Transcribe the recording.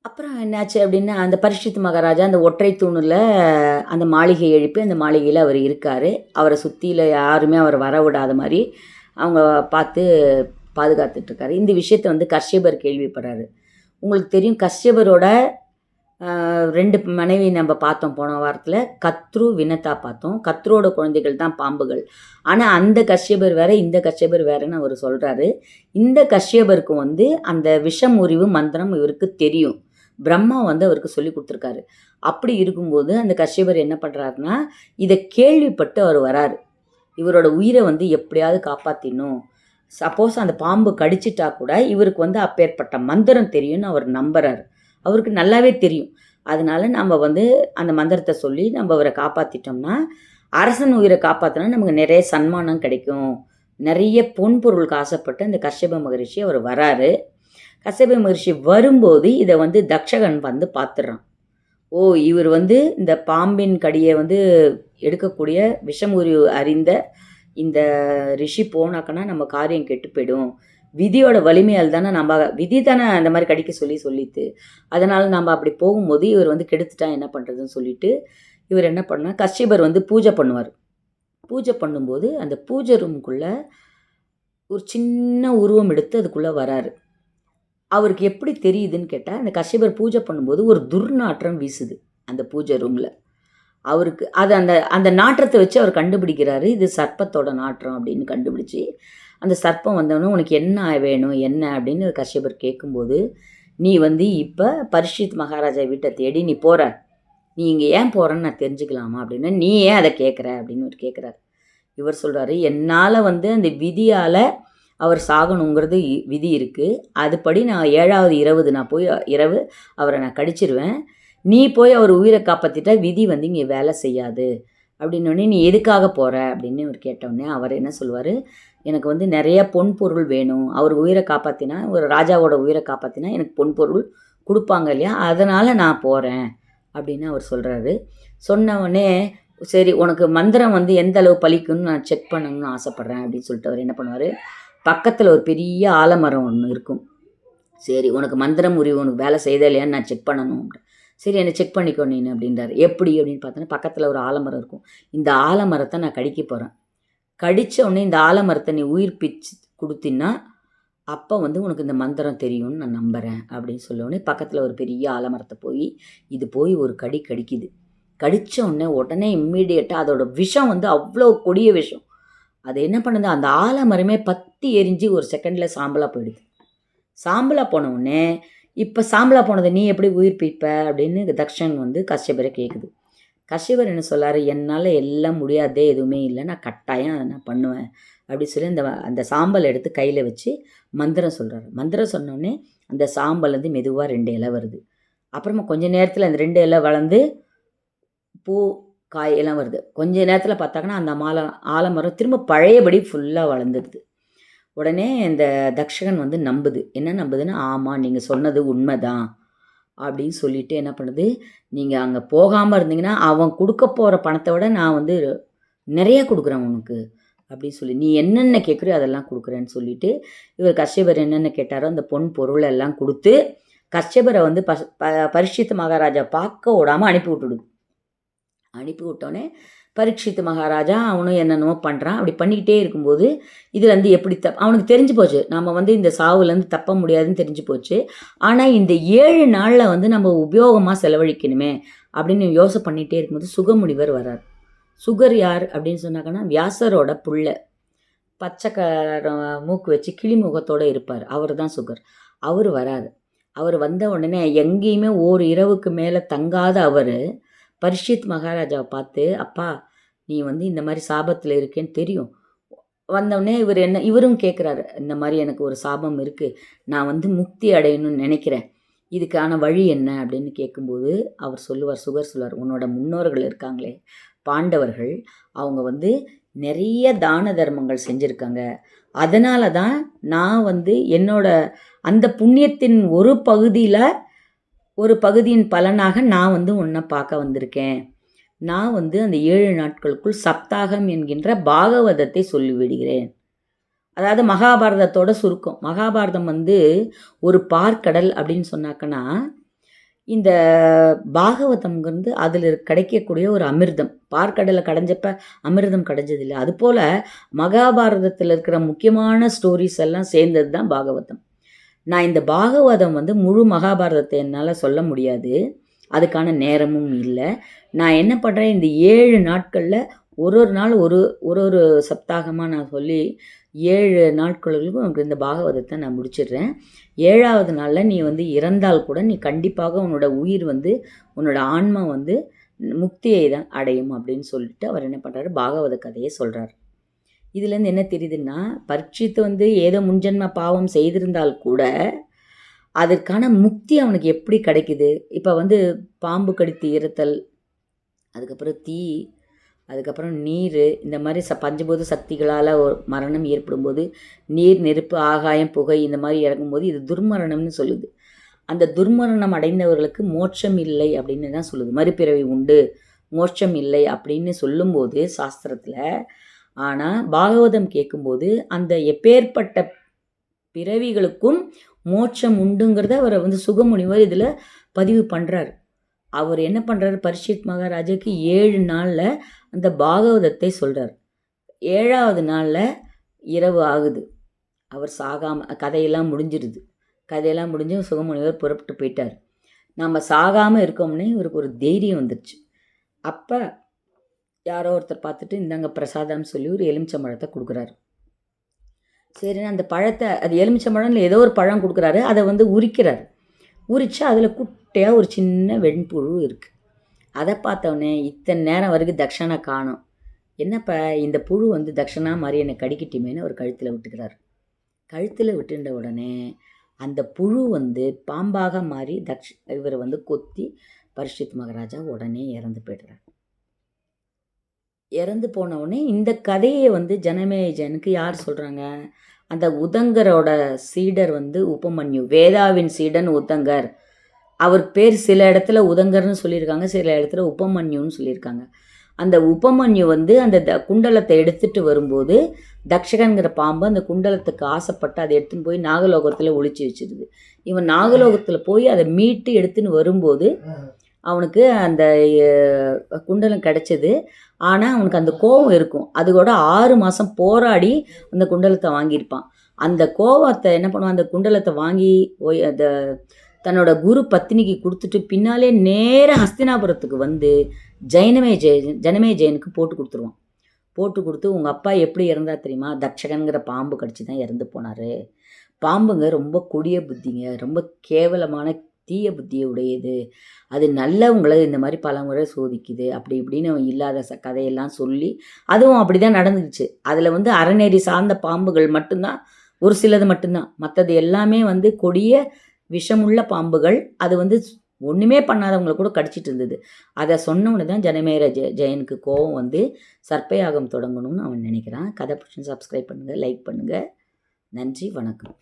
அப்புறம் என்னாச்சு அப்படின்னா, அந்த பரீட்சித் மகாராஜா அந்த ஒற்றை தூணுல அந்த மாளிகை எழுப்பி, அந்த மாளிகையில அவர் இருக்காரு. அவர சுத்தில யாருமே அவர வரவிடாத மாரி, அவங்க பார்த்து பாதுகாத்துட்ருக்காரு. இந்த விஷயத்த வந்து கஷ்யபர் கேள்விப்படுறாரு. உங்களுக்கு தெரியும் கஷ்யபரோட 2 மனைவி நம்ம பார்த்தோம் போன வாரத்தில. கத்ரு, வினதா பார்த்தோம். கத்ருவோட குழந்தைகள் தான் பாம்புகள். ஆனா, அந்த கஷ்யபர் வேற, இந்த கஷ்யபர் வேறன்னு அவரு சொல்றாரு. இந்த கஷ்யபருக்கு வந்து அந்த விஷமுறிவு மந்திரம் இவருக்கு தெரியும். பிரம்மா வந்து அவருக்கு சொல்லிக் குடுத்துருக்காரு. அப்படி இருக்கும்போது, அந்த கஷ்யபர் என்ன பண்றாருன்னா, இத கேள்விப்பட்டு அவர் வராரு. இவரோட உயிர வந்து எப்படியாவது காப்பாத்திடணும். சப்போஸ் அந்த பாம்பு கடிச்சிட்டா கூட, இவருக்கு வந்து அப்பேற்பட்ட மந்திரம் தெரியும்னு அவர் நம்புறாரு. அவருக்கு நல்லாவே தெரியும். அதனால நம்ம வந்து அந்த மந்திரத்த சொல்லி நம்ம அவர காப்பாத்திட்டோம்னா, அரசன் உயிர காப்பாத்துனா நமக்கு நெறைய சன்மானம் கிடைக்கும். நெறைய பொன் பொருளுக்கு ஆசைப்பட்டு அந்த கஷ்யப மகரிஷி அவர் வராரு. கஷ்யப மகரிஷி வரும்போது, இத வந்து தக்ஷகன் வந்து பார்த்துடுறான். ஓ! இவர் வந்து இந்த பாம்பின் கடிய வந்து எடுக்கக்கூடிய விஷமுறிவு அறிந்த இந்த ரிஷி போனாக்கன்னா நம்ம காரியம் கெட்டு போயிடும். விதியோட வலிமையால் தானே விதி தானே அந்த மாரி கடிக்க சொல்லித்து. அதனால நம்ம அப்படி போகும்போது இவர் வந்து கெடுத்துட்டா என்ன பண்ணுறதுன்னு சொல்லிட்டு, இவர் என்ன பண்ணார், கஷ்யபர் வந்து பூஜை பண்ணுவார். பூஜை பண்ணும்போது அந்த பூஜை ரூமுக்குள்ள ஒரு சின்ன உருவம் எடுத்து அதுக்குள்ள வராரு. அவருக்கு எப்படி தெரியுதுன்னு கேட்டா, அந்த கஷ்யபர் பூஜை பண்ணும்போது ஒரு துர்நாற்றம் வீசுது அந்த பூஜை ரூம்ல. அவருக்கு அது அந்த அந்த நாற்றத்த வச்சு அவர் கண்டுபிடிக்கிறாரு. இது சர்ப்பத்தோட நாற்றம் அப்படின்னு கண்டுபிடிச்சு, அந்த சர்ப்பம் வந்தோனே, "உனக்கு என்ன வேணும்? என்ன?" அப்படின்னு கஷ்யபர் கேட்கும்போது, "நீ வந்து இப்ப பரீட்சித் மகாராஜா வீட்ட தேடி நீ போற. நீ இங்க ஏன் போறன்னு நான் தெரிஞ்சுக்கலாமா?" அப்படின்னா, "நீ ஏன் அத கேட்குற?" அப்படின்னு இவர் கேட்குறாரு. இவர் சொல்றாரு, "என்னால வந்து அந்த விதியால அவர் சாகணுங்கிறது விதி இருக்கு. அதுபடி நான் 7வது இரவு அவர நான் கடிச்சிருவேன். நீ போய் அவர் உயிர காப்பாத்திட்டா விதி வந்து இங்க வேலை செய்யாது." அப்படின்னோனே, "நீ எதுக்காக போற?" அப்படின்னு இவர் கேட்டோனே, அவர் என்ன சொல்லுவாரு, "எனக்கு வந்து நெறைய பொன் பொருள் வேணும். அவர் உயிர காப்பாத்தினா, ஒரு ராஜாவோட உயிர காப்பாத்தினா எனக்கு பொன் பொருள் குடுப்பாங்க இல்லையா? அதனால நான் போறேன்." அப்படின்னு அவர் சொல்றாரு. சொன்ன உடனே, "சரி உனக்கு மந்திரம் வந்து எந்த அளவு பலிக்கும்னு நான் செக் பண்ணணும்னு ஆசைப்படுறேன்." அப்படின்னு சொல்லிட்டு அவர் என்ன பண்ணுவாரு, பக்கத்துல ஒரு பெரிய ஆலமரம் ஒண்ணு இருக்கும். "சரி உனக்கு மந்திரம் முறிவு உனக்கு வேலை செய்யுதா இல்லையான்னு நான் செக் பண்ணணும்." "சரி என்ன செக் பண்ணிக்கோ நீனு" அப்படின்றாரு. "எப்படி?" அப்படின்னு பார்த்தோன்னா, பக்கத்துல ஒரு ஆலமரம் இருக்கும். "இந்த ஆலமரத்த நான் கடிக்க போறேன். கடிச்ச உடனே இந்த ஆலமரத்த நீ உயிர் பிச்சு குடுத்தீன்னா, அப்ப வந்து உனக்கு இந்த மந்திரம் தெரியும்னு நான் நம்புறேன்." அப்படின்னு சொல்ல உடனே பக்கத்துல ஒரு பெரிய ஆலமரத்த இது போய் ஒரு கடி கடிக்குது. கடிச்ச உடனே இம்மீடியட்டா அதோட விஷம் வந்து அவ்வளோ கொடிய விஷம். அது என்ன பண்ணுது, அந்த ஆலமரமே பத்தி எரிஞ்சு ஒரு செகண்ட்ல சாம்பலா போயிடுது. சாம்பலா போன உடனே, "இப்ப சாம்பலா போனத நீ எப்படி உயிர்ப்பிப்ப?" அப்படின்னு தக்ஷன் வந்து கஷ்யபர கேட்குது. கஷ்யபர் என்ன சொல்லாரு, "என்னால எல்லாம் முடியாதே எதுவுமே இல்ல. நான் கட்டாயம் அத நான் பண்ணுவேன்." அப்படி சொல்லி அந்த அந்த சாம்பல எடுத்து கையில வச்சு மந்திரம் சொல்றாரு. மந்திரம் சொன்னோனே, அந்த சாம்பல்லேருந்து மெதுவா 2 இலை வருது. அப்புறமா கொஞ்ச நேரத்துல அந்த 2 இலை வளர்ந்து பூ, காய் எல்லாம் வருது. கொஞ்ச நேரத்துல பார்த்தாங்கன்னா, அந்த ஆலமரம் திரும்ப பழையபடி ஃபுல்லா வளர்ந்துருது. உடனே இந்த தக்ஷகன் வந்து நம்புது. என்ன நம்புதுன்னா, "ஆமா நீங்க சொன்னது உண்மைதான்." அப்படின்னு சொல்லிட்டு என்ன பண்ணுது, "நீங்க அங்க போகாம இருந்தீங்கன்னா, அவன் குடுக்கப் போற பணத்த விட நான் வந்து நெறைய குடுக்குறேன் உனக்கு." அப்படின்னு சொல்லி, "நீ என்னென்ன கேட்குறியோ அதெல்லாம் குடுக்குறேன்னு" சொல்லிட்டு, இவர் கஷ்யபர் என்னென்ன கேட்டாரோ அந்த பொன் பொருள் எல்லாம் குடுத்து, கஷ்யபர வந்து பரீட்சித் மகாராஜா பார்க்க விடாம அனுப்பி விட்டுடுது. அனுப்பி விட்டோனே, பரீட்சித் மகாராஜா அவனும் என்னென்னமோ பண்ணுறான். அப்படி பண்ணிக்கிட்டே இருக்கும்போது, இதுலேருந்து எப்படி அவனுக்கு தெரிஞ்சு போச்சு. நம்ம வந்து இந்த சாவுலேருந்து தப்ப முடியாதுன்னு தெரிஞ்சு போச்சு. ஆனா, இந்த 7 நாள்ல வந்து நம்ம உபயோகமா செலவழிக்கணுமே அப்படின்னு பண்ணிகிட்டே இருக்கும்போது, சுகமுனிவர் வரார். சுகர் யார் அப்படின்னு சொன்னாங்கன்னா, வியாசரோட புள்ள. பச்சை கலர் மூக்கு வச்சு கிளி முகத்தோட இருப்பார். அவரு தான் சுகர். அவரு வராரு. அவரு வந்த உடனே எங்கேயுமே ஓர் இரவுக்கு மேல தங்காத அவரு, பரீட்சித் மகாராஜாவ பார்த்து, "அப்பா, நீ வந்து இந்த மாரி சாபத்துல இருக்கேன்னு தெரியும்." வந்தோடனே இவரும் கேட்குறாரு, "இந்த மாரி எனக்கு ஒரு சாபம் இருக்கு. நான் வந்து முக்தி அடையணும்னு நினைக்கிறேன். இதுக்கான வழி என்ன?" அப்படின்னு கேட்கும்போது, அவர் சொல்லுவார், சுகர் சொல்லுவார், "உன்னோட முன்னோர்கள் இருக்காங்களே, பாண்டவர்கள், அவங்க வந்து நெறைய தான தர்மங்கள் செஞ்சிருக்காங்க. அதனால தான் நான் வந்து என்னோட அந்த புண்ணியத்தின் ஒரு பகுதியின் பலனாக நான் வந்து உன்னை பார்க்க வந்திருக்கேன். நான் வந்து அந்த 7 நாட்களுக்குள் சப்தாகம் என்கின்ற பாகவதத்தை சொல்லிவிடுகிறேன்." அதாவது மகாபாரதத்தோட சுருக்கம். மகாபாரதம் வந்து ஒரு பார்க்கடல் அப்படின்னு சொன்னாக்கன்னா, இந்த பாகவதம்ங்கிறது அதில் கிடைக்கக்கூடிய ஒரு அமிர்தம். பார்க்கடலை கடைஞ்சப்ப அமிர்தம் கிடைஞ்சதில்ல. அதுபோல் மகாபாரதத்தில் இருக்கிற முக்கியமான ஸ்டோரிஸ் எல்லாம் சேர்ந்தது தான் பாகவதம். நான் இந்த பாகவதம் முழு மகாபாரதத்தை என்னால் சொல்ல முடியாது. அதுக்கான நேரமும் இல்லை. நான் என்ன பண்ணுறேன், இந்த 7 நாட்களில் ஒரு நாள் ஒரு ஒரு சப்தாகமாக நான் சொல்லி 7 நாட்களுக்கும் உனக்கு இந்த பாகவதத்தை நான் முடிச்சிடுறேன். 7ஆவது நாளில் நீ இறந்தால் கூட நீ கண்டிப்பாக உன்னோட உயிர் உன்னோட ஆன்மா முக்தியை தான் அடையும் அப்படின்னு சொல்லிட்டு அவர் என்ன பண்ணுறாரு, பாகவத கதையை சொல்கிறார். இதுலேருந்து என்ன தெரியுதுன்னா, பரீட்சித்து ஏதோ முன்ஜென்ம பாவம் செய்திருந்தால் கூட அதற்கான முக்தி அவனுக்கு எப்படி கிடைக்குது. இப்போ பாம்பு கடித்து இறத்தல், அதுக்கப்புறம் தீ, அதுக்கப்புறம் நீர், இந்த மாதிரி பஞ்சபூத சக்திகளால் ஒரு மரணம் ஏற்படும்போது நீர், நெருப்பு, ஆகாயம், புகை இந்த மாதிரி இறங்கும்போது இது துர்மரணம்னு சொல்லுது. அந்த துர்மரணம் அடைந்தவர்களுக்கு மோட்சம் இல்லை அப்படின்னு தான் சொல்லுது. மறுபிறவி உண்டு, மோட்சம் இல்லை அப்படின்னு சொல்லும்போது சாஸ்திரத்தில். ஆனால் பாகவதம் கேட்கும்போது அந்த எப்பேற்பட்ட பிறவிகளுக்கும் மோட்சம் உண்டுங்கிறத அவர் சுகமுனிவர் இதில் பதிவு பண்ணுறார். அவர் என்ன பண்ணுறாரு, பரீட்சித் மகாராஜாவுக்கு 7 நாளில் அந்த பாகவதத்தை சொல்கிறார். 7ஆவது நாளில் இரவு ஆகுது. அவர் சாகாமல் கதையெல்லாம் முடிஞ்சிருது. கதையெல்லாம் முடிஞ்சு சுகமுனிவர் புறப்பட்டு போயிட்டார். நம்ம சாகாமல் இருக்கோம்னே இவருக்கு ஒரு தைரியம் வந்துடுச்சு. அப்போ யாரோ ஒருத்தர் பார்த்துட்டு இந்தாங்க பிரசாதம்னு சொல்லி ஒரு எலுமிச்சம்பழத்தை கொடுக்குறாரு. சரின்னு அந்த பழத்தை, அது எலுமிச்சம்பழம்ல ஏதோ ஒரு பழம் கொடுக்குறாரு, அதை உரிக்கிறார். உரிச்சா அதில் குட்டையாக ஒரு சின்ன வெண்புழு இருக்குது. அதை பார்த்தோன்னே இத்தனை நேரம் வரைக்கும் தக்ஷனை காணும், என்னப்பா இந்த புழு தக்ஷனா மாதிரி என்னை கடிக்கிட்டுமேன்னு அவர் கழுத்தில் விட்டுக்கிறார். கழுத்தில் விட்டுண்ட உடனே அந்த புழு பாம்பாக மாறி இவர் கொத்தி பரீட்சித் மகாராஜா உடனே இறந்து போய்டுறார். இறந்து போன உடனே இந்த கதையை ஜனமேஜனுக்கு யார் சொல்கிறாங்க, அந்த உதங்கரோட சீடர் உபமன்யு, வேதாவின் சீடன் உதங்கர். அவர் பேர் சில இடத்துல உதங்கர்னு சொல்லியிருக்காங்க, சில இடத்துல உபமன்யுன்னு சொல்லியிருக்காங்க. அந்த உபமன்யு அந்த குண்டலத்தை எடுத்துகிட்டு வரும்போது தக்ஷகன்கிற பாம்பு அந்த குண்டலத்துக்கு ஆசைப்பட்டு அதை எடுத்துன்னு போய் நாகலோகத்தில் ஒளிச்சு வச்சிருது. இவன் நாகலோகத்தில் போய் அதை மீட்டு எடுத்துன்னு வரும்போது அவனுக்கு அந்த குண்டலம் கிடச்சிது. ஆனால் அவனுக்கு அந்த கோபம் இருக்கும். அது கூட 6 மாதம் போராடி அந்த குண்டலத்தை வாங்கியிருப்பான். அந்த கோபத்தை என்ன பண்ணுவான், அந்த குண்டலத்தை வாங்கி அந்த தன்னோட குரு பத்தினிக்கு கொடுத்துட்டு பின்னாலே நேராக ஹஸ்தினாபுரத்துக்கு ஜனமேஜயனுக்கு போட்டு கொடுத்துருவான். போட்டு கொடுத்து, உங்கள் அப்பா எப்படி இறந்தா தெரியுமா, தக்ஷகன்கிற பாம்பு கடிச்சு தான் இறந்து போனார். பாம்புங்க ரொம்ப கொடிய புத்திங்க, ரொம்ப கேவலமான தீய புத்தியை உடையது. அது நல்லவங்களை இந்த மாதிரி பல முறை சோதிக்குது, அப்படி இப்படின்னு இல்லாத கதையெல்லாம் சொல்லி, அதுவும் அப்படி தான் நடந்துச்சு. அதில் அறநெறி சார்ந்த பாம்புகள் மட்டும்தான், ஒரு சிலது மட்டும்தான். மற்றது எல்லாமே கொடிய விஷமுள்ள பாம்புகள். அது ஒன்றுமே பண்ணாதவங்களை கூட கடிச்சிட்டு இருந்தது. அதை சொன்னவனு தான் ஜனமேஜ ஜெயனுக்கு கோபம் சர்ப்பயாகம் தொடங்கணும்னு அவன் நினைக்கிறான். கதை பிடிச்சி சப்ஸ்கிரைப் பண்ணுங்கள், லைக் பண்ணுங்கள். நன்றி, வணக்கம்.